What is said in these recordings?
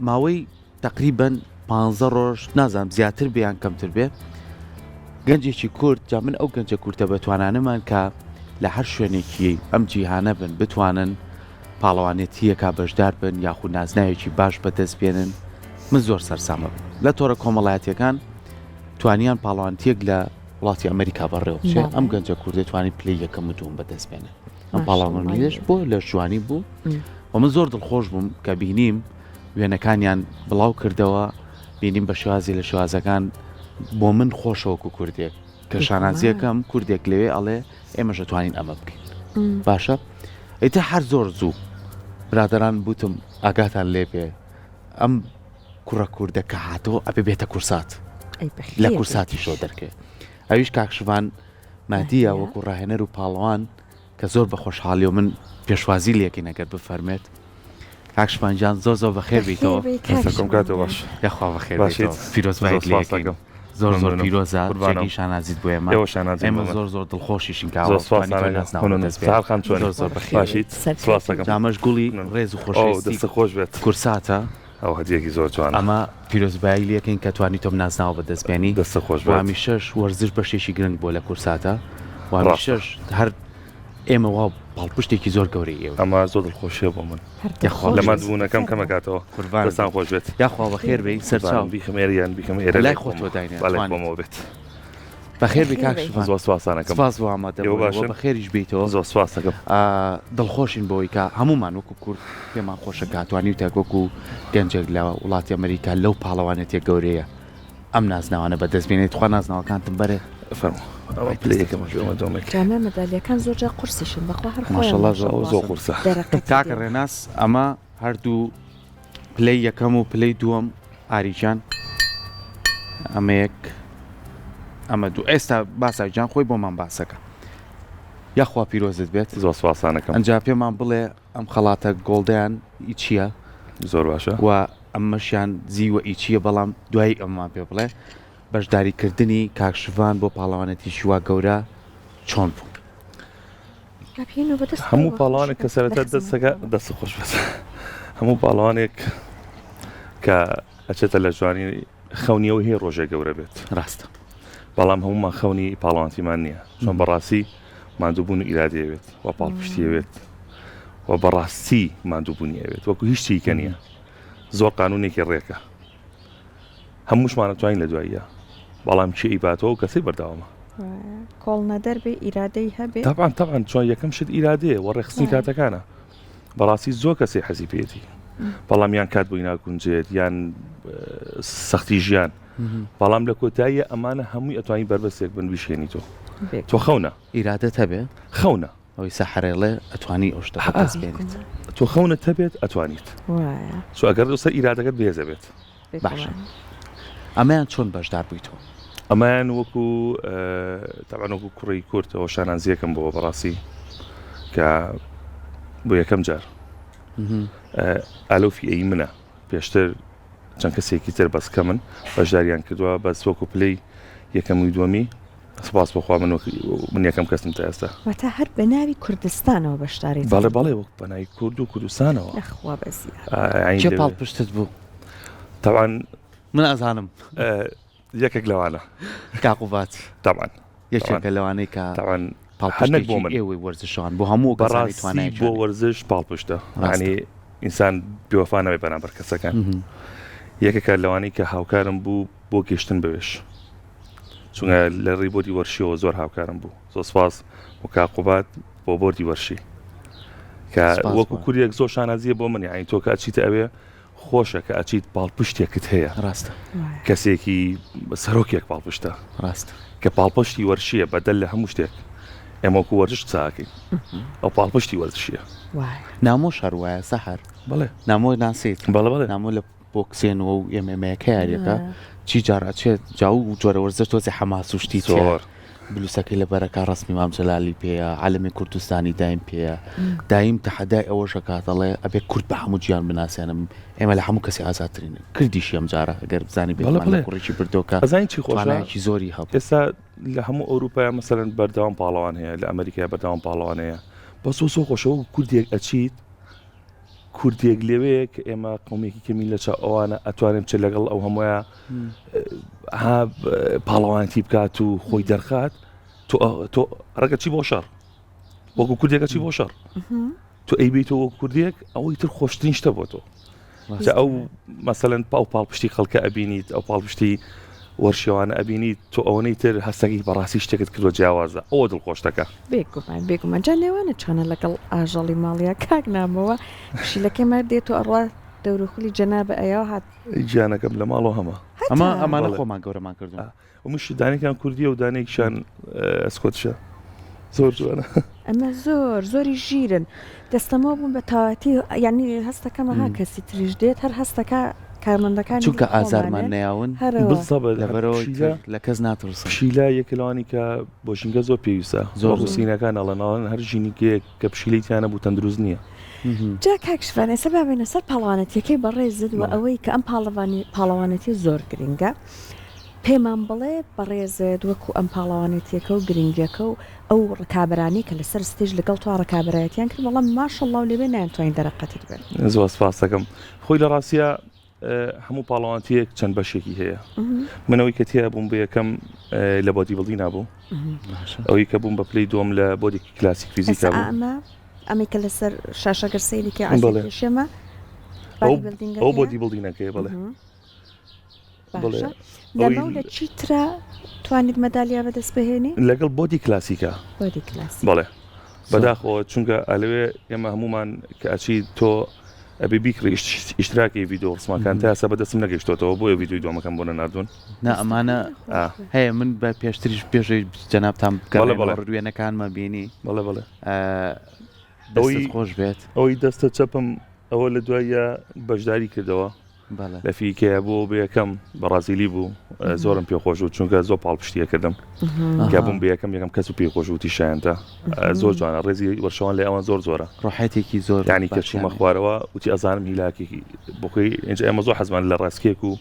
ماوەی تقریبا 15 ڕۆژ نازانم زیاتر بیان کەمتر بێ گەنجێکی کورد جا من ئەو گەنجە کورتە بەتوانانەمان کە لە هەر شوێنێکی ئەم جیهانە بن بتوانن پاڵەوانێتیەکە بەشدار بن یاخود نازناوێکی باش بەدەست بێنن من زۆر سەرسامە لە تۆرە کۆمەڵایەتیەکان توانیان پاڵەوانتیەک لە وڵاتی ئەمریکا بەڕێوە بچێ ئەم گەنجە کوردی توانی پلەی یەکەم و دوم بەدەست بێنن ئەم پاڵاوانیش بۆ لە جوانی بوو و من زۆر دڵخۆش بووم کە بینیم وێنەکانیان بڵاو کردەوە بینیم بە شوازی لە شوازەکان بۆ من خۆشەوەکو کوردێک کە شانازیەکەم کوردێک لەوێ ئەڵێ ئێمەش دەتوانین ئەمە بکەین باشە ئیتە هەر زۆر زوو برادران بوتم ئاگاتان لێ بێ ئەم کوڕە کووردە کە هاتەوە ئەبێ بێتە کورسات لە کورساتی شۆ دەرکێ ئەویش کاکشوان مادیە وەکو ڕاهێنەر و پاڵەوان کە زۆر بە خۆشحاڵی و من پێشوازی لێکی نەگەر بفەرمێت کاکشمانجان زۆر زۆر بەخێر بیتەوە کاتەوە باش یاخوا بەخێر پیرۆزبایت لێکەکەم زۆر زۆر پیرۆزە جێگی شانازیت بۆ ئێمە ئێمە زۆر زۆر دڵخۆشیشین جامەش گوڵی ڕێز و خۆشەویستی خۆش بێت کورساتە ئەو هەدیەکی زۆر جوان ئەمە پیرۆزبایی لەکەین کە توانی تۆم نازناوە بەدەستبێنی دەستە خۆش وامی شەش وەرزش بەشێکی گرنگ بۆ لە کورساتە وامی شەش هەر ئێمە وا پاڵپشتێکی زۆر گەورەی ئێوە ئەمە زۆر دڵخۆشیە بۆ من لە مادبوونەکەم کەمەکاتەوە قوربانستان خۆش بێت یاخوا بەخێر بێ سەرچاو بیخمێریان بیکەم ئێرە لای خۆتۆ بۆمەوە بێت بەخێر بێ کاکش زۆر سواسانەکەم سپاس بۆ ئامادە بەخێریش بیتەوە زۆر سپاس دەکەم دڵخۆشین بۆی کە هەمومان وەکو کورد پێمان خۆشە کاتوانی و تاکۆکو گەنجێک لە وڵاتی ئەمریکا لەو پاڵەوانێتیە گەورەیە ئەم نازناوانە بەدەستبێنێت خوا نازناوەکانتم بەرێ جامە مەدالیەکان زۆرجا قورسیشن بەخوا هەر ماشەڵڵا زۆر قورسە کاکە ڕێناس ئەمە هەردوو پلەی یەکەم و پلەی دووەم ئاریجان ئەمەیەک ئەمە دوو ئێستا باساجان خۆی بۆمان باسەکە یاخوا پیرۆزت بێت زۆر سواسانەکەم ئەنجا پێمان بڵێ ئەم خەڵاتە گۆڵدەیان چییە زۆر باشە و ئەمەشیان زیوە ئیچیە بەڵام دوایی ئەممان پێ بڵێ بەشداریکردنی کاکشوان بۆ پاڵەوانەتی شووا گەورە چۆن بوو هەموو پاڵەوانێک کە سەرەتا دەست خۆش بێت هەموو پاڵەوانێک کە ئەچێتە لە جوانی خەونیەوە هەیە ڕۆژێ گەورە بێت ڕاستە بەڵام هەمومان خەونی پاڵەوانتیمان نییە چۆن بەڕاستی ماندووبوون و ئیرادەیەوێت و پاڵپشتیەوێت و بەڕاستی ماندووبوونیەوێت وەکو هیچ شتێکە نییە زۆر قانونێکی ڕێکە هەمووشمانە توانین لە دواییە بەڵام چی ئیباتەوە کەسی بەرداوامە کۆڵ نەدەربێ ئیرادەی هەبێ تەبعاً چۆن یەکەم شت ئیرادەیە و ڕێخستنی کاتەکانە بەڕاستی زۆر کەسێ حەزی پێێتی بەڵام یان کات بووی ناکونجێت یان سەختی ژیان بەڵام لە کۆتاییە ئەمانە هەمووی ئەتوانی بربەستێک بن بشێنی تۆ خەونە ئیرادەت هەبێ خەونە ئەوی سەحرێڵێ ئەتوانی ئەو شتە بەدەست بێنیت تۆ خەونت هەبێت ئەتوانیت چۆ ئەگەر دووسەر ئیرادەکەت بێزە بێت باشە ئەمەیان چۆن بەشدار بوویتەوە ئەمایان وەکو تەبعاً وەکو کوڕی کورتەوە شانازیەکەم بۆ بەڕاستی کە بۆ یەکەم جار ئالۆفی ئەی منە پێشتر چەند کەسێکی تر بەسکە من بەشداریان کردووە بەس وەکو پلەی یەکەم و دووەمی سپاس بۆخوا من یەکەم کەسم تا ئێستا واتە هەر بە ناوی کوردستانەوە بەشداری بەڵێ وەک بە ناوی کورد و کوردستانەوە لەخوا بەزیە چێ پاڵپشتت بوو تەبعاً من ئەزانم یەکێک لەوانە کاقوبات تەبعاً یەکێکە لەوانەی کە تەبعاً پاڵپشتێکی بۆ من ئێوەی وەرزشان بۆ هەموو بەڕاستی توانای بۆ وەرزش پاڵپشتە یعنی ئینسان بێوەفا نەبێت بەرامبەر کەسەکان یەکێکە لەوانەی کە هاوکارم بوو بۆ گەشتن بەوێش چونکە لە ڕیبۆتی وەرشیەوە زۆر هاوکارم بوو زۆر سپاس و کاقوبات بۆ بۆردی وەرشی کە وەکو کوردێک زۆر شانازیە بۆ من یعنی تۆ کە ئەچیتە ئەوێ خۆشە کە ئەچیت پاڵپشتێکت هەیە ڕاستە کەسێکی سەرۆکێک پاڵپشتە ڕاستە کە پاڵپشتی وەرشیە بەدەل لە هەموو شتێک ئێمەکو وەرزش چاکەین ئەو پاڵپشتی وەرزشیە نامۆ شەروایە سەحر بەڵێ نامۆ ناسیت بەڵێ نامۆ لە بۆکسێنەوە و ئێمەمەیەکە یاریەکە چی جارچێت جاو و جۆرە وەرزش تۆزی حەماس و شتی زۆر بلوسەکەی لە بەرەکە ڕسمی مام جەلالی پێەیە عالەمی کوردستانی دایم پێەیە دایم تەحەدای ئەوەشە کاتەڵێ ئەبێ کورد بە هەموو گیان بناسیێنم ئێمە لە هەموو کەسی ئازاترین کردیشی ئەم جارە ئەگەر بزانی بێ کوڕێکی بردۆکە ئەزانی چی خۆشایکی زۆری هەبوو ئێستا لە هەموو ئەوروپای مەسەرەن بەردەوام پاڵەوان هەیە لە ئەمریکای بەردەوام پاڵەوان هەیە بەس سۆ خۆشەوە کوردێک ئەچیت کوردێک لەوەیە کە ئێمە قومێکی کەمی لە چا ئەوانە ئەتوانێت چ لەگەڵ ئەو هەموویە ها پاڵەوانتی بکات و خۆی دەرخات تۆ ڕەگە چی بۆ شەڕ وەکو کوردێکە چی بۆ شەڕ تۆ ئەیبیتەوە وەکو کوردێک ئەوەی تر خۆشترین شتە بۆ تۆ ئەو مەسەلەن پاڵپشتی خەڵکە ئەبینیت ئەو پاڵپشتی وەرشێوانە ئەبینیت تۆ ئەوەی تر هەستەکی بەڕاستی شتێکت کردوە جیاوازە ئەوە دڵخۆشتەکە بێگومان جا نێوانە چۆنە لەگەڵ ئاژەڵی ماڵیا کاک نامەوە پشیلەکەی مار دێت و ئەڕوا دەوروخلی جەنابە ئەیە هات گیانەکەم لە ماڵەوە هەمە ئەمانە خۆمان گەورەمان کردو ومش دانێکیان کوردیە و دانێکیان ئەسکۆتشە زۆر جوانە ئەمە زۆری ژیرن دەستەمەوە بوون بە تاواتی یعنی هەستەکەمە ها کەسی تریش دێت هەر هەستەکە کارمەندەکانی چونکە ئازارمان نەیاون لە کەس ناتڕسە پشیلا یەکە لەوانی کە بۆ ژینگە زۆر پێویستە زۆر سینەکان ئەڵەناوان هەر ژینێک کە پشیلەیتیانە بوو تەندروست نییە جا کاکشفانێ سە بابێنە سەر پاڵەوانەتیەکەی بەڕێزت و ئەوەی کە ئەم پاڵەوانەتی زۆر گرنگە پێمان بڵێ بەڕێزت وەکو ئەم پاڵەوانەتیەکە و گرنگەکە و ئەو ڕکابرانی کە لەسەر ستێژ لەگەڵ تو ڕکابرایەتیان کرد بەڵام ماشەڵڵا و لێبێ نایانتوانین دەرەقەتت بێن زۆر سپاس دەکەم خۆی لە ڕاستیە هەموو پاڵەوانتیەک چەند بەشێکی هەیە منەوەی کە تیا بووم بە یەکەم لە بۆدی بڵدی نبوو ئەوەی کە بووم بە پلەی دۆم لە بۆدێکی کلاسیک فیزیکا بوو ئەمە کە لەسەر شاشەگەر سەیرێکی ئاشێمە ئەو بۆدی بڵدینەکەی بڵێ لەمە لە چیترا توانیت مەدالیا بەدەست بهێنی لەگەڵ بۆدی کلاسیکە بڵێ بەداخەوە چونکە ئەلەوێ ئێمە هەمومان کە ئەچی تۆ ئەبێ بیکڕی ئیشتراکی ڤیدیۆ ڕسمەکان تا ئێستا بەدەستم نەگەیشتۆتەوە بۆیە ڤیدیۆی دۆمەکەم بۆ نەناردوون نا ئەمانە هەیە من بە پێشتریش پێشەی جەنابتان ڕوێنەکانمە بینی بەڵێ ئەوەی خۆش بێت ئەوەی دەستە چەپم ئەوە لە دوایە بەشداری کردەوە لە فیکەیە بۆ بەیەکەم بەڕازیلی بوو زۆرم پێخۆش و چونکە زۆر پاڵپشتیە کردم کە بووم بەیەکەم یەکەم کەس و پێخۆش وتی شایەنتە زۆر جوانە ڕێزی وەرشەوان لێ ئەوان زۆرە ڕۆحەتێکی زۆر یعنی کە چوومە خوارەوە وتی ئەزانم هیلاکێکی بۆخۆی ئینجا ئێمە زۆر حەزمان لە ڕاستکێک و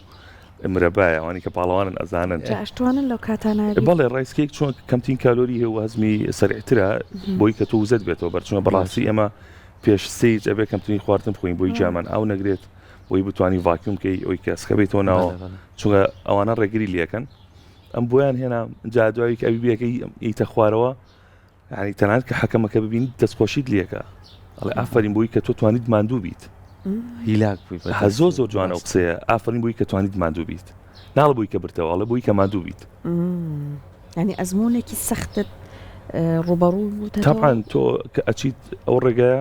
مرەبایە ئەوانی کە پاڵەوانن ئەزانن ئەشتوانن لەو کاتانە بەڵێ ڕایسکێک چۆن کەمترین کالۆری هەیە و هەزمی سەرعترە بۆی کە تۆ وزەت بێتەوە بەرچونە بەڕاستی ئێمە پێش سێج ئەبێ کەمترین خواردن بخۆین بۆی جامان ئاو نەگرێت بۆی بتوانی ڤاکیومکەی ئەوی کەسکە بێتەوە ناوە چونکە ئەوانە ڕێگری لەکەن ئەم بۆیان هێنا جادوایی کە ئەویبیەکەی ئیتە خوارەوە یعنی تەنانەت کە حەکەمەکە ببینیت دەستخۆشیت لێکە ئەڵێ ئافرین بۆی کە تۆ توانیت ماندوو بیت هیلاک زۆر جوانە ئەو قسەیە ئافرین بۆی کە توانیت ماندوو بیت ناڵ بووی کە برتەوە ئەڵێ بۆی کە ماندوو بیت ینی ئەزمونێکی سەختت ڕوبەڕوو بوو تەبعاً تۆ کە ئەچیت ئەو ڕێگەیە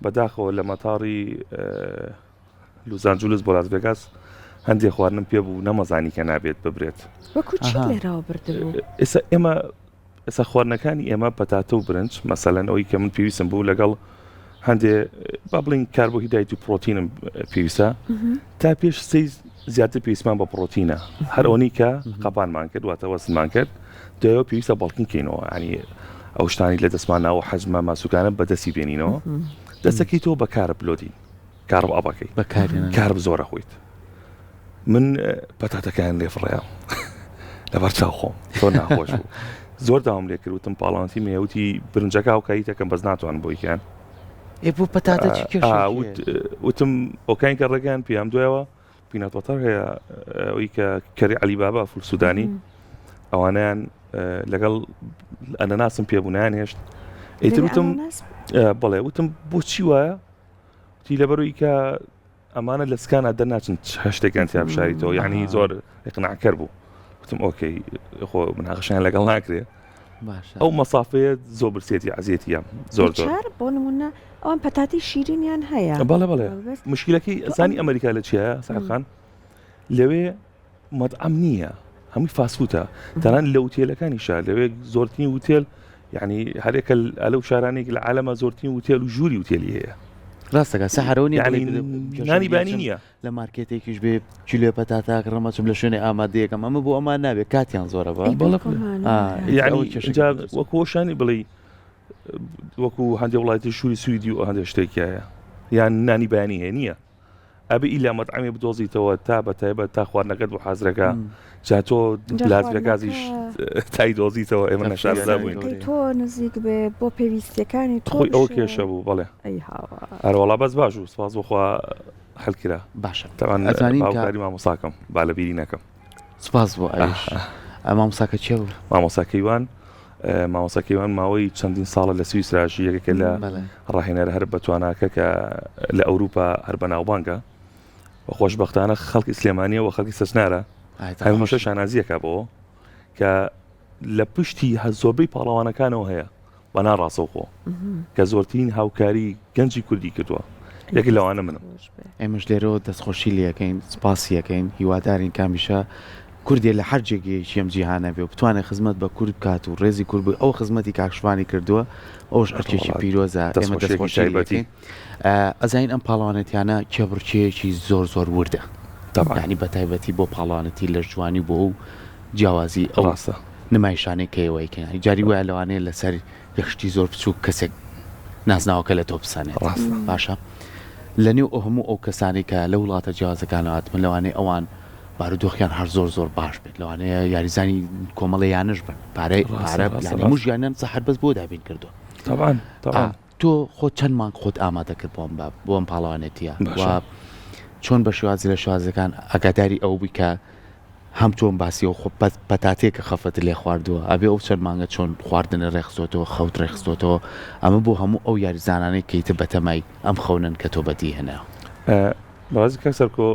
بەداخەوە لە مەتاڕی لۆس ئانجلس بۆ لاس ڤێگاس هەندێک خواردنم پێ بوو نەمەزانی کە نابێت ببرێت وەکو چی لێرەوە بردبوو ئێستا ئێمە ئێستا خواردنەکانی ئێمە پەتاتە و برنج مەسەلەن ئەوەی کە من پێویستم بوو لەگەڵ هەندێ با بڵین کاربۆهیدرات و پرۆتینم پێویستە تا پێش سەی زیاتر پێویستمان بە پرۆتینە هەر ئەوەی کە قەپانمان کرد واتە وەزنمان کرد دوایەوە پێویستە بەڵکن کەینەوە ینی ئەو شتانی لە دەستمان ناوە حەجمە ماسوکانە بەدەستی بێنینەوە دەستەکەی تۆ بەکارە بلۆدین کارب ئەبەکەی کارب زۆرە خۆیت من پەتاتەکان لێفڕەیە لەبەر چاو خۆم تۆ ناخۆش بوو زۆر داوام لێ کرد وتم پاڵانتی مێوتی برنجەکە و کاییتەکەم بەس ناتوان بۆیکیان بۆ پەتاتە وتم ئۆکین کە ڕێگەیان پێیان دوایەوە پینەتوەتەر هەیە ئەوەی کە کەری عەلی بابا فول سودانی ئەوانیان لەگەڵ ئەنەناسم پێبوونیان هێشت ئیتر وتم بەڵێ وتم بۆچی وایە تی لەبەرەوەی کە ئەمانە لە سکانە دەرناچن هەشتێکیان تیا بشاریتەوە یعنی زۆر ئیقناعکەر بوو وتم ئۆکەی خۆ مناقەشیان لەگەڵ ناکرێ ئەو مەسافەیە زۆر برسێتی عەزیەتیە زۆر بۆ نمونە ئەوان پەتاتی شیرینیان هەیە بەڵێ مشکلەکەی ئەزانی ئەمریکا لە چیە ساحبخان لەوێ مەطعەم نییە هەمووی فاسفوتە تەنان لە وتێلەکانیشە لەوێ زۆرترین وتێل یعنی هەرێکە لەو شارانێک لە عالەمە زۆرترین وتێل و ژووری وتێلی هەیە ڕاستەکە سەحرەوەنی نانی بانی نییە لە مارکێتێکیش بێ کیلۆ پەتاتاک ڕەمەچم لە شوێنێ ئامادەیەکەم ئەمە بۆ ئەمان نابێت کاتیان زۆرە بە وەکۆشانی بڵێ وەکو هەندێک وڵاتی شووری سویدی و هەندێک شتێکیایە یان نانی بانی هەیە نییە ئەبێ ئیلا مەطعەمی بدۆزیتەوە تا بە تایبەت تا خواردنەکەت بۆ حەزرەکە جا تۆ لازمەکەزیش تای دۆزیتەوە ئێمە نەشارەدا بووین تۆ نزیک بێ بۆ پێویستیەکانی تۆ خۆی ئەو کێشە بوو بەڵێ ئەی هاوار هەروەڵا بەس باش و سپاس بۆخوا هەڵکرا باشە تاوان ئەزانین کە باوکاری مامۆساکەم با لە بیری نەکەم سپاس بۆ ئەوش مامۆساکە چێ بوو مامۆساکەیوان ماوەی چەندین ساڵە لە سویسراژی یەکێکە لە ڕاهێنەرە هەر بەتواناکە کە لە ئەوروپا هەر بەناوبانگە و خۆشبەختانە خەڵکی سلێمانیە و خەڵکی سەسنارە هەمیشە شانازیەکە بۆ کە لە پشتی زۆربەی پاڵەوانەکانەوە هەیە بە ناڕاستەوخۆ کە زۆرترین هاوکاری گەنجی کوردی کردووە یەکی لەوانە منم ئێمەش لێرەوە دەستخۆشی لەکەین سپاسیەکەین هیوادارین کامیشە کوردێ لە هەر جێگەیەکی ئەم جیهانە بێ و بتوانێت خزمەت بە کورد بکات و ڕێزی کورد بوو ئەو خزمەتی کاکشوانی کردووە ئەوش ئەرکێکی پیرۆزە ئێمە دەستخۆشی بەتی ئەزین ئەم پاڵەوانەتیانە کێبڕچەیەکی زۆر وردە یعنی بە تایبەتی بۆ پاڵانەتی لە جوانی بۆ و جیاوازی ئەو ڕاستە نمایشانێکەوەیکەی جاری وایە لەوانەیە لەسەر یەخشتی زۆر بچوو کەسێک نازناوەکە لە تۆ بسانێت باشە لە نێو ئەو هەموو ئەو کەسانی کە لە وڵاتە جیازەکانەوە من لەوانەیە ئەوان بارودۆخیان هەر زۆر باش بێت لەوانەیە یاریزانی کۆمەڵەیانش بن پارە هەموو ژیانیان سەحەت بەس بۆ دابین کردووە تۆ خۆت چەند مانگ خۆت ئامادە کرد بۆ ئەم پاڵەوانێتیە و چۆن بە شێوازی لە شوازەکان ئاگاداری ئەو بووی کە هەم تۆم باسی و پەتاتێکە خەفەت لێ خواردووە ئەبێ ئەو چەند مانگە چۆن خواردنە ڕێخستۆتەوە خەوت ڕێخستۆتەوە ئەمە بۆ هەموو ئەو یاریزانانەی کەیتە بەتەمای ئەم خەونن کە تۆ بەدی هێنا بەڕازی کەسەرکۆ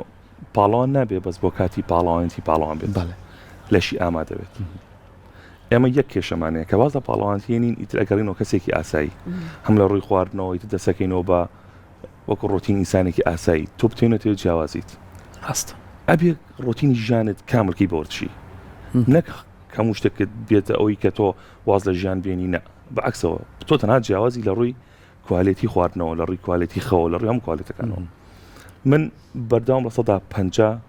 پاڵەوان نابێ بەس بۆ کاتی پاڵەوانێتی پاڵەوان بێت لەشی ئامادە بێت ئێمە یەک کێشەمانەیە کە باز لە پاڵەوانتیێنین ئیتر ئەگەڕینەوە کەسێکی ئاسایی هەم لە ڕووی خواردنەوە ئیتر دەسەکەینەوە بە وەکو ڕۆتین ئینسانێکی ئاسایی تۆ بتێنێتەوە جیاوازیت ڕاستە ئەبێ ڕۆتینی ژیانت کاملکی بۆرچی نەک هەموو شتێکت بێتە ئەوەی کە تۆ واز لە ژیان بێنی نە بەعکسەوە تۆ تەنها جیاوازی لە ڕووی کوالێتی خواردنەوە لە ڕووی کوالێتی خەوە لە ڕووی هەم کوالێتەکانەوە من بەردەوام لە 150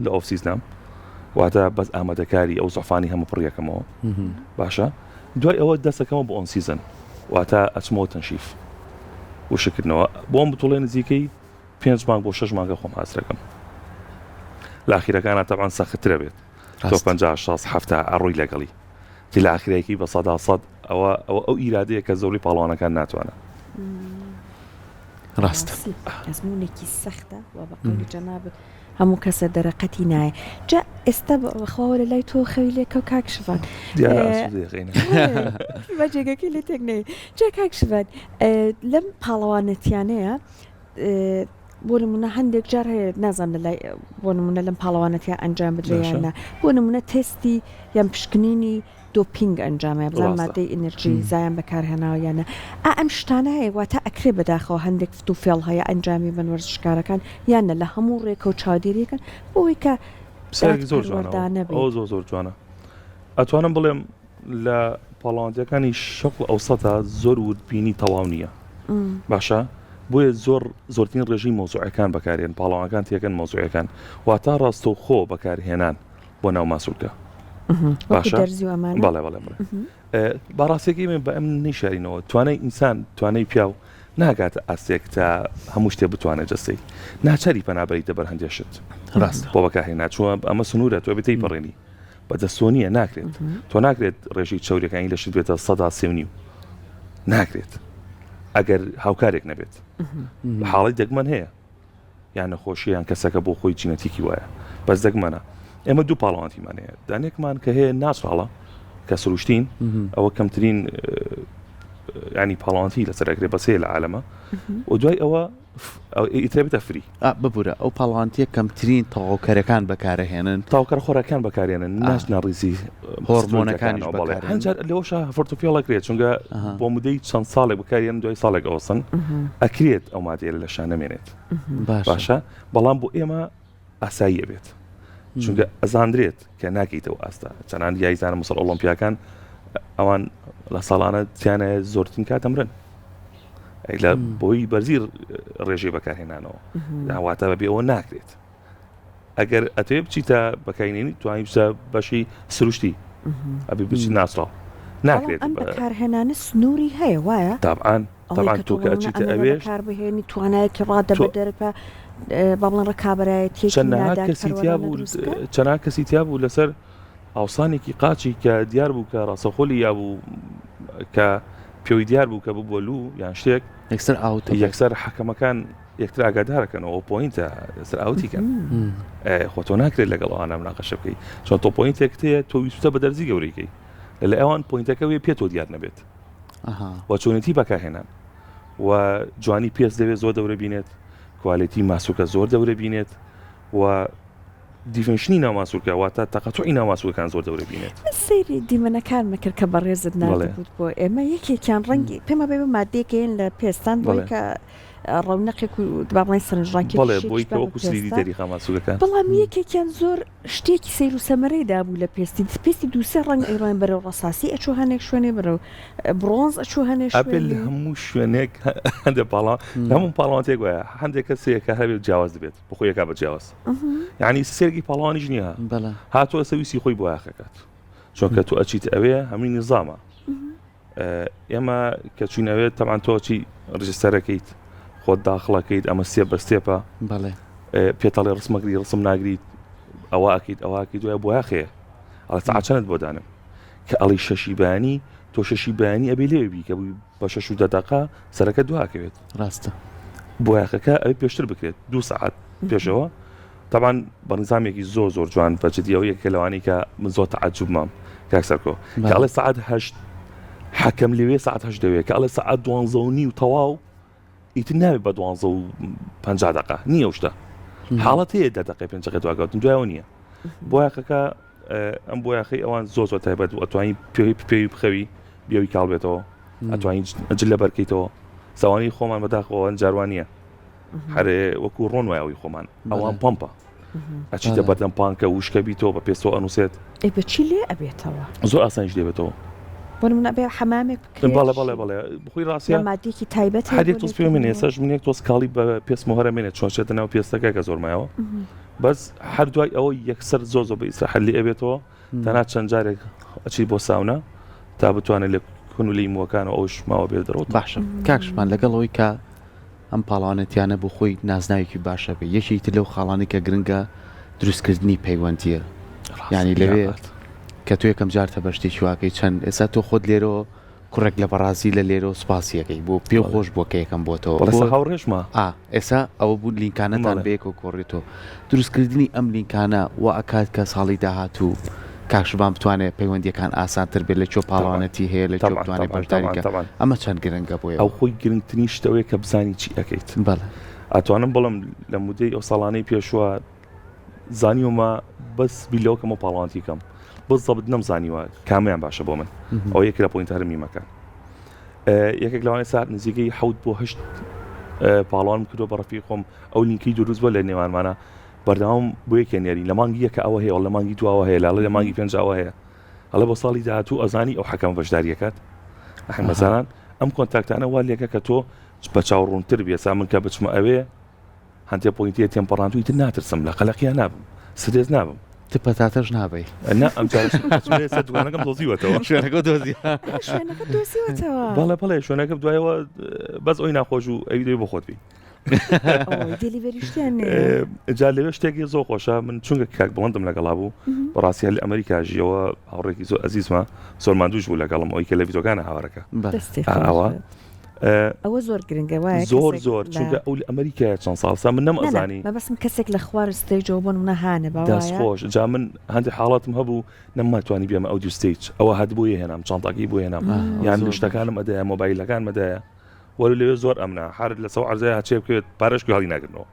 لە ئۆفسیزنام واتە بەس ئامادەکاری ئەو زەفانی هەموو پڕیەکەمەوە باشە دوای ئەوە دەستەکەمە بۆ ئۆن سیزن واتە ئەچمەوە تەنشیف وشکردنەوە بۆم بتوڵێ نزیکەی 5 مانگ بۆ 6 مانگە خۆم حازرەکەم لە ئاخیرەکانە تەبعاً سەختترە بێت تۆ 50 60 70 ئەڕووی لەگەڵی تی لە ئاخیرەیەکی بە 100 ئەو ئیرادەیە کە زۆری پاڵەوانەکان ناتوانە ڕاستە ئەزمونێکی سەختە و بەقەولی جەنابەت هەموو کەسە دەرەقەتی نایە جا ئێستا بەخواوە لە لای تۆ خەویلێکە و کاکشفان بە جێگەکەی لێ تێک نەیە جا کاکشفان لەم پاڵەوانەتیانەیە بۆ نمونە هەندێک جار هەیە نازان لەلای بۆ نمونە لەم پاڵەوانەتیان ئەنجام بدرێیانە بۆ نمونە تستی یان پشکنینی دۆپینگ ئەنجامە بزان مادەی ئینەرژی زایان بەکارهێناوە یانە ئەم شتانە هەیە واتە ئەکرێ بەداخەوە هەندێک فتو فێڵ هەیە ئەنجامی بن وەرزشکارەکان یانە لە هەموو ڕێکە و چاودێریەکەن بۆی کە زۆر جوانە ئەتوانم بڵێم لە پاڵەوانتیەکانی شەق ئەو سەدا زۆر وردبینی تەواو نییە باشە بۆیە زۆرترین ڕێژی مۆزوعەکان بەکارێن پاڵەوانەکان تێکەن مۆزوعەکان واتە ڕاستە و خۆ بەکارهێنان بۆ ناو ماسوولکە باشە بەڵێ باڕاستێکی من بە ئەم نیشارینەوە توانای ئینسان توانای پیاو ناگاتە ئاستێک تا هەموو شتێ بتوانێت جەستەی ناچاری پەنابەری دەبەر هەندێشت ڕاست بۆ بەکارهێنا چووە ئەمە سنوورە تۆ بێتەی پەڕێنی بەدەستۆنیە ناکرێت تۆ ناکرێت ڕێژی چاوریەکانی لەشت بێتە 100 ناکرێت ئەگەر هاوکارێک نەبێت حاڵی دەگمەن هەیە یان نەخۆشییان کەسەکە بۆ خۆی جینەتیکی وایە بەس دەگمەنە ئێمە دوو پاڵەوانتیمانەیە دانێکمان کە هەیە ناچڕاڵە کە سروشتین ئەوە کەمترین ینی پاڵەوانتی لەسەرەکرێ بەسێ لە عالەمە و دوای ئەوە ئیترێ بێتە فری ببوورە ئەو پاڵەوانتیە کەمترین تەواوکەرەکان بەکارهێنن تاوکەر خۆراکان بەکارێنن ناچنە ڕیزی هۆرمۆنەکانی هەنجار لەوەشە فۆرتۆفیۆڵەکرێت چونکە بۆ مودەی چەند ساڵێک بکارێن دوای ساڵێک ئەوسن ئەکرێت ئەو مادەیە لە شان نەمێنێت باشە بەڵام بۆ ئێمە ئاساییە بێت چونکە ئەزاندرێت کە ناکەیتەوە ئاستا چەنان یایزانە مەسەڵ ئۆلۆمپیاکان ئەوان لە ساڵانە تیانە زۆرترین کاتەمرن لە بۆی بەرزی ڕێژەی بەکارهێنانەوە داواتە بەبێ ئەوە ناکرێت ئەگەر ئەتوێ بچیتە بەکارهێنانی توانی بچە بەشی سروشتی ئەبێ بچی ناسڕاو ناکرێت ئەم بەکارهێنانە سنووری هەیە وایە تابعاان طبعاً تو كأشيت أبيش كار بهێنی توانایەکی ڕادە بە دەرپە بەڵێن ڕکابەتی چەند کەسی بوو لەسەر ئاوسانێکی قاچی کە دیار بوو کە ڕاستەخۆلی یا بوو کە پێوی دیار بوو کە ببووەلو یان شتێک یەکسەر ئاوت یەکسەر حەکەمەکان یەکتر ئاگادارەکەنەوە پۆینتە سەر ئاوتیکەن خۆ تۆ ناکرێت لەگەڵ ئەوانە مناقەشە بکەی چۆن تۆ پۆینتێک هەیە تۆ ویستە بە دەرزی گەورەیکەی لە ئەوان پۆینتەکە وێ پێ تۆ دیار نەبێت و چۆنێتی بەکارهێنان و جوانی پێس دەوێت زۆر دەورە بینێت کوالیتی ماسوولکە زۆر دەورە بینێت و دیفنشنی ناوماسوولکە واتە تەقەتوعی ناوماسوولەکان زۆر دەورە بینێت سەیری دیمەنەکان مەکرد کە بەڕێزت نابوت بۆ ئێمە یەکێکیان ڕەنگی پێمە بێ مادێکەیەن لە پێستان بۆی کە ڕەونەقێک و بابڵی سەرنجڕاکی بۆی وەکو سریدی دەریخە ماسوولەکان بەڵام یەکێکیان زۆر شتێکی سیر و سەمەرەیدا بوو لە پێستی دووسێ ڕەنگ ئەیڕۆیان بەرەو ڕەساسی ئەچوو هەنێک شوێنێ بەرەو برۆنز ئەچوو هەنێک ئەپل هەموو شوێنێک هەندێ پاڵان هەموو پاڵانتێک وایە هەندێک کەسێکە هەبێت جیاواز دەبێت بخۆ یەکا بە جیاواز یعنی سێرگی پاڵانیش نییە هاتووە سەویستی خۆی بۆ یاخەکات چونکە تو ئەچیت ئەوێ هەمووی نظامە ئێمە کە چوینەوێت تەمان تۆچی ڕژستەرەکەیت خۆت داخڵەکەیت ئەمە سێ بە سێپە پێتەڵێ ڕسمەگری ڕسم ناگریت ئەوەکەیت ئەوەکەیت دوای بۆ یاخەیە ئەڵە ساعەت بۆ دانم کە ئەڵی شەشی بەیانی تۆ شەشی بەیانی ئەبێ لێبی کە بووی بە 6 دقیقە سەرەکە دواکەوێت ڕاستە بۆ یاخەکە ئەوی پێشتر بکرێت 2 ساعت پێشەوە طبعاً بەنظامێکی زۆر جوان بەجددیەوە یەکە لەوانی کە من زۆر تەعەجوب مام کاکسەرکۆ کە ئەڵێ ساعت 8 حەکەم لەوێ ساعت 8 دەوێت کە ئەڵێ ساعت 12:30 و تەواو ئیتر ناوێت بە 12:50 دقیقە نییە شتە حاڵەت هەیە 10 دقیقە 5 دقیقە دواکەوتن دوایەوە نییە بۆ یاخەکە ئەم بۆ یاخی ئەوان زۆر تایبەت و ئەتوانی پێوی بخەوی بێوی کاڵ بێتەوە ئەتوانی جل لە بەرکەیتەوە ساوانی خۆمان بەداخەوە جاروانیە هەرێ وەکو ڕۆن وایەوەی خۆمان ئەوان پۆمپە ئەچیتە بەردەم پانکە وشکە بیتەوە بە پێستەوە ئەنووسێت بەچی لێ ئەبێتەوە زۆر ئاسانیش دێبێتەوە بۆ منە بێ حەمامێک بەڵێ بخۆی ڕاستە مادێکی تایبەت هەرێک تۆس پێ منێ سەش منێک تۆس کاڵی بە پێست مۆهرە منێت چۆنچێتە ناو پێستەکە کە زۆرمایەوە بەس هەردوای ئەوە یەکسەر زۆر بە ئیسراحەت لێ ئەبێتەوە تەنها چەند جارێک ئەچی بۆ ساونا تا بتوانێت لە کونولی موەکانە ئەوش ماوە بێت دەڕۆت باشە کاکشمان لەگەڵەوەی کە ئەم پاڵانەتیانە بۆ خۆی نازناوێکی باشە بێ یەکێکی لەو خاڵانی کە گرنگە دروستکردنی پەیوەندیە ینی لەوێ کە تو یەکەم جارتە بە شتێکی واکەی چەند ئێستا تۆ خۆت لێرەوە کوڕێک لە بەڕازی لە لێرە و سپاسیەکەی بۆ پێ خۆش بۆ کە یەکەم بۆتەوە هاوڕێژمە ئێستا ئەوە بوو لینکانەتان بەیەکەوە کۆڕێتەوە دروستکردنی ئەم لینکانە و ئەکات کە ساڵی داهاتوو کاکشبان بتوانێت پەیوەندیەکان ئاسانتر بێت لە چۆ پاڵانەتی هەیە لە بتوانێت بەشداریکە ئەمە چەند گرنگە بۆیە ئەو خۆی گرنگترین شتەوەی کە بزانی چی ئەەکەیت بەڵێ ئەتوانم بڵم لە مودەی ئەو ساڵانەی پێشوە زانیومە بەس بیلەوەکەمە پاڵانتی کەم بەزەبت نەمزانیوە کامیان باشە بۆ من ئەو یەک لە پۆینتە هەرمیمەکان یەکێک لەوانەیە ساعت نزیکەی 7 بۆ 8 پاڵان کردو بە ڕەفیقی خۆم ئەو لینکی دروست بووە لە نێوانمانە بەردەوام بۆ یەکێنێری لە مانگی یەکە ئەوە هەیە لە مانگی دواوە هەیە لە مانگی پێنجاوە هەیە هەڵە بۆ ساڵی داهاتوو ئەزانی ئەو حەکەم بەشداریەکەت مەزانان ئەم کۆنتاکتانە وا لێکە کە تۆ بە چاوڕوونتر بێسا من کە بچمە ئەوێ هەندێک پۆینتیە تێمپەڕاندووی تر ناترسم لە قەلەقیان نابم سرێز نابم تپەتاتەش نابی نه ئەم دوانەکەم دۆزیوەتەوە شوێنەکە دۆزی بەڵێ شوێنەکەم دوایەوە بەس ئەوی ناخۆش و ئەوی دەوی بۆ خۆتبی جا لەوێ شتێکی زۆر خۆشە من چونکە کاک بڵندم لەگەڵا بوو بەڕاستی لە ئەمریکا ژیەوە هاوڕێکی زۆر ئەزیزمە زۆر ماندووش بوو لەگەڵم ئەوی کە لە ڤیدۆکانە هاوارەکە ئەوە زۆر گرنگە وایە زۆر چونکە ئەو لە ئەمریکای چەند ساڵسا من نەمەزانی بەبەستم کەسێک لە خوار ستێجەوە بۆ نەهانە دەستخۆش جا من هەندێک حاڵاتم هەبوو نەماتوانی بێمە ئەودیو ستیج ئەوە هەدبوویە هێنام چانتاکی بۆ هێنام یان شتەکانم ئەدەیە مۆبایلەکان مەدایە وەرە لەوێ زۆر ئەمنە هەر لە سەو عەرزەیە هەچێ بکەوێت پارەش گوێڵی ناگرنەوە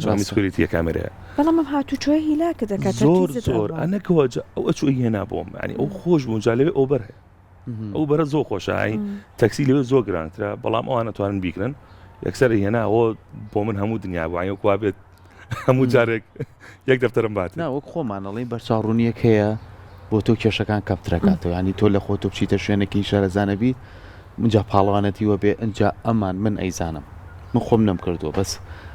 جامی سکوریتیە کامێرەیە بەڵام ئەم هاتوچۆی هیلاکە دەکات زۆر ئەنەکەوە ئەو ئەچووی هێنا بۆم ینی ئەو خۆش بوون جا لەوێ ئۆبەر هەیە ئەو بەرە زۆر خۆشە تەکسی لەوێ زۆر گرانترە بەڵام ئەوان نەتوانن بیکرن یەکسەر هێناەوە بۆ من هەموو دنیا بووانە کوا بێت هەموو جارێک یەک دەفتەرم بات وەک خۆمانەڵی بەرچاوڕوونیەک هەیە بۆ تۆ کێشەکان کەپترەکاتەوە ینی تۆ لە خۆتۆ بچیتە شوێنێکی شارەزانەبی منجا پاڵوانەتیوە بێ ئەجا ئەمان من ئەیزانم من خۆم نەم کردووە بەس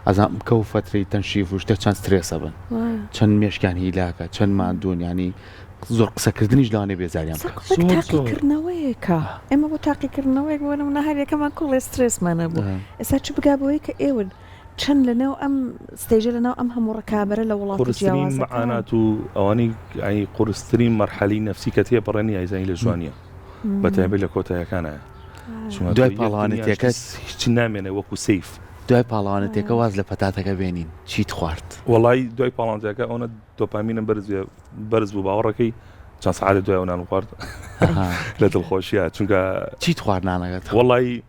ئەزان کە و فەتری تەنشیف و شتە چەند سترێسە بن چەند مێشکان هیلاکە چەند مادوون ینی زۆر قسەکردنیش لەوانێ بێزاریان بکە سەقفێک تاقیکردنەوەیەکە ئێمە بۆ تاقیکردنەوەیەک بۆنمونە هەر یەکەمان کوڵی سترێسمانە بوو ئێستا چ بگا بەوەی کە ئێوە چەند لەنێو ئەم ستێژە لەناو ئەم هەموو ڕکابەرە لە وڵاتی قورسترین جیاوازەکان معانات و ئەوانەی ئەی قورسترین مەرحەلی نەفسی کە تێپەڕێنی یایزانی لە جوانیە بەتایبەت لە کۆتایەکانە دوای پاڵەوانێتیەکە هیچ نامێنێ وەکو سیف دوای پاڵەوانێتەکە واز لە پەتاتەکە بێنین چیت خوارد وڵی دوای پاڵانتەکە ئەوە دۆپامینم بەرز بوو باوەڕەکەی چەند سعادە دوای ئەو نان خوارد لە دڵخۆشیە چونکە چیت خواردنانەکەت وڵی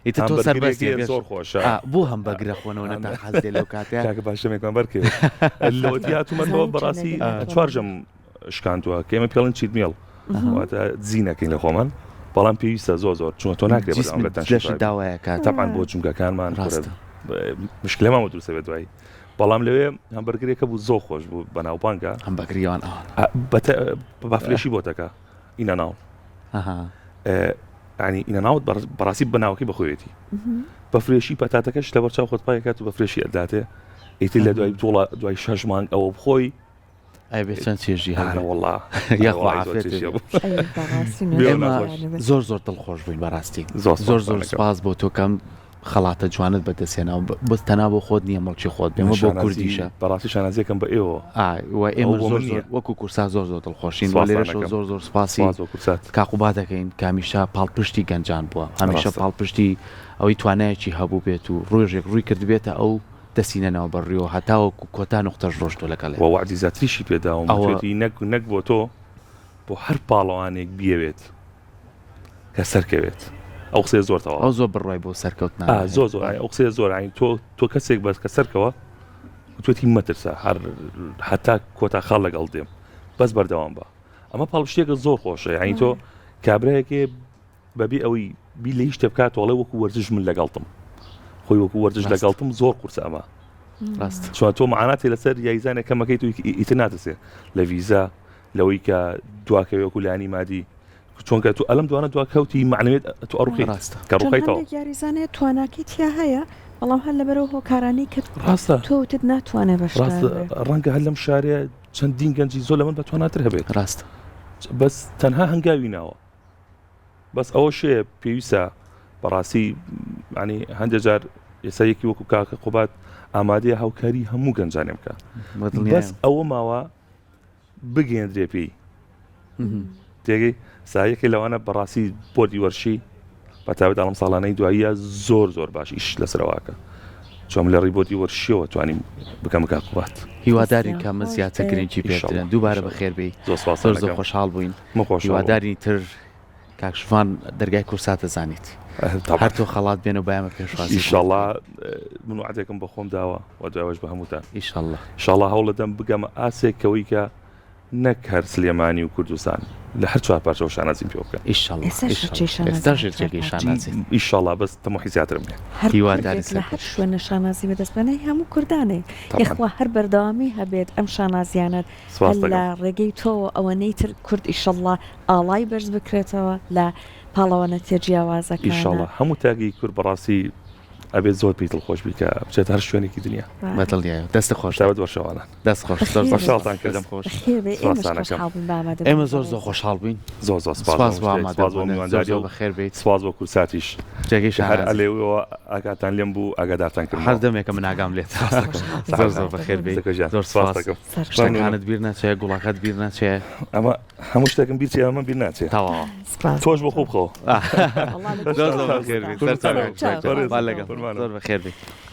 ئیتر تۆ سەربەستی زۆر خۆشە بۆ هەم بەگرە خۆنەوە نەتا حەزێ لەو کاتەیە کاکە باشەمێکمان بەرکرد لەوەتیاتومەەوە بەڕاستی چوارژەم شکاندووە کە ئێمە پێڵن چیت میڵ واتە زیینەکەین لە خۆمان بەڵام پێویستە زۆر چونکە تۆ ناکرێت بەڵام لە جێشی داوایە کات تاپان بۆ چونکەکانمان ڕاستە مشکلەمان دروستە بێت دوایی بەڵام لەوێ هەمبەرگرێکە بوو زۆر خۆش بوو بە ناوپانکە هەم بەگریەوان بافرێشی بۆتەکە ئینە ناو ینی ئینە ناوت بەڕاستی بەناوەکەی بەخۆیەتی بەفرێشی پەتاتەکەش لە بەرچاو خۆتپایەکات و بەفرێشی ئەداتێ ئیتر لە دوای دۆڵە دوای 6 مانگ ئەوە بخۆی ئەی بێ چەند چێژی وڵا زۆر دڵخۆش بووین بەڕاستی زۆر سپاس بۆ تۆ کەم خەڵاتە جوانت بەدەستێنەوە بەس تەنا بۆ خۆت نییە مەڵکی خۆت بێمە بۆ کوردیشە بەڕاستی شانازیەکەم بە ئێوە ئێمە وەکو کورسا زۆر دڵخۆشین لێرەش زۆر سپاسی کاقوبا دەکەین کامیشە پاڵپشتی گەنجان بووە هەمیشە پاڵپشتی ئەوەی توانایەکی هەبوو بێت و ڕۆژێک ڕووی کرد بێتە ئەو دەسینەنەوە بەڕیەوە هەتاوەکو کۆتا نقطەش ڕۆشتۆ لەگەڵێ وعدی زیاتریشی پێداوە نەک بۆ تۆ بۆ هەر پاڵەوانێک بیەوێت کە سەرکەوێت ئەو قسێ زۆرتەوە ئەو زۆر بڕای بۆ سەرکەوتنا زۆر ئەو قسێ زۆر تۆ کەسێک بەس کە سەرکەوە توێتی مەترسە هەر هەتا کۆتا خاڵ لەگەڵ دێم بەس بەردەوام بە ئەمە پاڵپشتێکە زۆر خۆشە یعنی تۆ کابراایەکێ بەبێ ئەوەی بی لە هیچ شتێ بکات تۆڵێ وەکو وەرزش من لەگەڵتم خۆی وەکو وەرزش لەگەڵتم زۆر قورسە ئەمە ڕاست چوان تۆ معاناتی لەسەر یایزانێک کەمەکەی تو ئیتر ناتەسێ لە ویزا لەوەی کە دواکەوێکو لانی مادی چونکە تو ئەلم دوانە دواکەوتی معنوێت تو ئەڕوخی ڕاستە کە ڕوخیتەوە یاریزانەیە تواناکی تیا هەیە بەڵام هەر لەبەرەوە هۆکارانی کرد ڕاستە تۆتت ناتوانێت بەش ڕەنگە هەر لەم شارێ چەندین گەنجی زۆر لە من بەتواناتر هەبێت ڕاستە بەس تەنها هەنگاوی ناوە بەس ئەوە شەیە پێویستە بەڕاستی ینی هەندێک جار ئێستا یەکی وەکو کاکە قوبات ئامادەیە هاوکاری هەموو گەنجانێ بکە بەس ئەوە ماوە بگەێنرێ پێی تێگەی سایەکی لەوانە بەڕاستی بۆردی وەرشی بەتابەت ئەڵم ساڵانەی دواییە زۆر باش ئیش لەسەرەوەکە چۆم لە ڕیبۆتی وەرشیەوە توانیم بکەم قوبات هیوادارین کامە زیاتر گرنگی پێدرێن دووبارە بەخێر بێی زۆر خۆشحاڵ بووین هیواداری تر کاکشوان دەرگای کورساتە زانیت هەر تۆ خەڵات بێن و بایمە پێشوازی ئینشاڵڵا من وعدێکم بە خۆم داوە و دوایەوەش بە هەمووتان ئینشاڵڵا هەوڵ دەدەم بگەمە ئاسێکەوەی کە نەک هەر سلێمانی و کوردستان لە هەر چوار پارچەوە شانازیم پێ بکەن ئینشاڵڵا بەس تەمۆحی زیاترم هیواداری لە هەر شوێنە شانازی بەدەستبێنەی هەموو کوردانێک یخوا هەر بەردەوامی هەبێت ئەم شانازیانت لە ڕێگەی تۆ ئەوەنەی تر کورد ئیشەڵڵا ئاڵای بەرز بکرێتەوە لە پاڵەوانەتیە جیاوازەکە ئینشاڵڵا هەموو تاگی کورد بەڕاستی ئەبێت زۆر پێی دڵخۆش بیکە بچێت هەر شوێنێکی دنیا بەدڵنیایە دەست خۆش داوت وەرشەوانە دەست خۆش خۆشحاڵتان کردم ئێمە زۆر خۆشحاڵ بووین زۆر سپاس بەخێر بیت سپاس بۆ کورساتیش جێگەی هەر ئەلێەوە ئاگاتان لێم بوو ئاگادارتان کرد هەر دەمێکە من ئاگام لێت زۆر بەخێر بیت زۆر سپاس دەکەم شتەکانت بیر ناچێت گوڵاکەت بیر ناچێت ئەمە هەموو شتێکم بیرچێ ئەمە بیر ناچێت تۆش بۆ خوب خۆ زۆر بەخێر بیت زۆر بەخێر بیت